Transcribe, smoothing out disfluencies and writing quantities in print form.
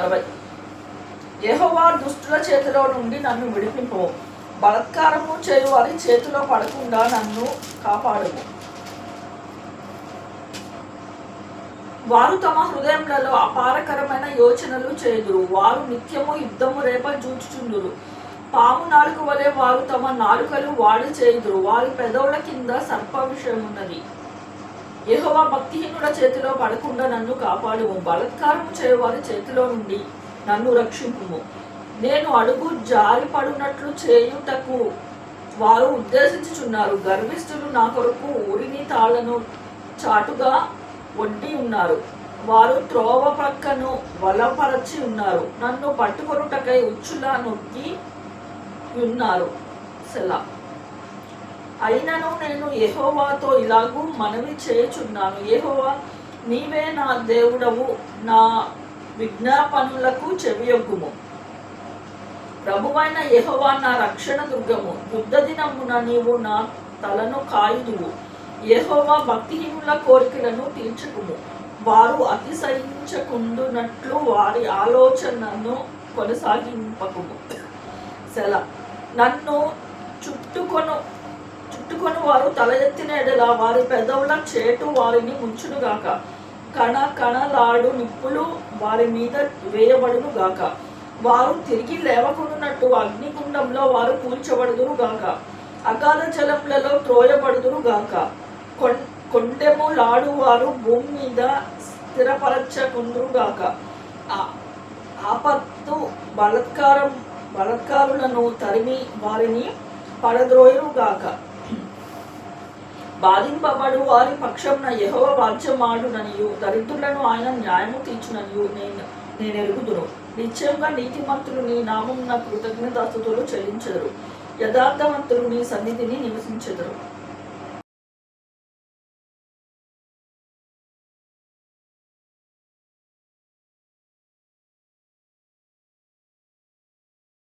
40. యెహోవా దుష్టుల చేతిలో నుండి నన్ను విడిపింపు, బలాత్కారము చేయు వారి చేతిలో పడకుండా నన్ను కాపాడుము. వారు తమ హృదయములలో అపారకరమైన యోచనలు చేదురు, వారు నిత్యము యుద్ధము రేప జూచుచుందురు. పాము నాలుక వలె వారు తమ నాలుకలు వాడి చేయుదురు, వారి పెదవుల కింద సర్ప విషయమున్నది. యెహోవా భక్తిహీనుల చేతిలో పడకుండా నన్ను కాపాడుము, బలాత్కారము చేయవారి చేతిలో నుండి నన్ను రక్షింపుము. నేను అడుగు జారిపడునట్లు చేయుటకు వారు ఉద్దేశించుచున్నారు. గర్విష్ఠులు నా కొరకు ఉరిని తాళ్లను చాటుగా ఒడ్డి ఉన్నారు, వారు త్రోవ ప్రక్కను వలపరచి ఉన్నారు, నన్ను పట్టుకొనుటకై ఉచ్చులా నొక్కి ఉన్నారు. సెలా. అయినను నేను యెహోవాతో ఇలాగూ మనవి చేయుచున్నాను, యెహోవా నీవే నా దేవుడవు, నా విజ్ఞాపనలకు చెవియొగ్గుము. ప్రభువైన యెహోవా నా రక్షణ దుర్గము, యుద్ధ దినమున నీవు నా తలను కాయుదువు. యెహోవా భక్తిహీనుల కోరికలను తీర్చుకుము, వారు అతిశయించకుండునట్లు వారి ఆలోచనను కొనసాగింపకుము. సెలా. నన్ను చుట్టుకొను వారు తల ఎత్తిన ఎడల వారి పెదవుల చేటు వారిని ముంచునుగాక. కణకణలాడు నిప్పులు వారి మీద వేయబడును గాక. వారు తిరిగి లేవకుండునట్టు అగ్నిగుండంలో వారు కూల్చబడుదురు గాక. అగాధ జలములలో త్రోయబడుదురు గాక. కొండెములాడు వారు భూమి మీద స్థిరపరచకుందురు గాక. ఆపత్తు బలాత్కారులను తరిమి వారిని పడద్రోయురు గాక. బాధింపబడు వారి పక్షంన యెహోవా వాద్యమాడుననియు, దరిద్రులను ఆయన న్యాయము తీర్చుననియు నేను ఎరుగుదును. నిశ్చయంగా నీతిమంతులు నీ నామమున కృతజ్ఞతాస్తుతులు చెల్లించెదరు, యథార్థవంతులు నీ సన్నిధిని నివసించెదరు.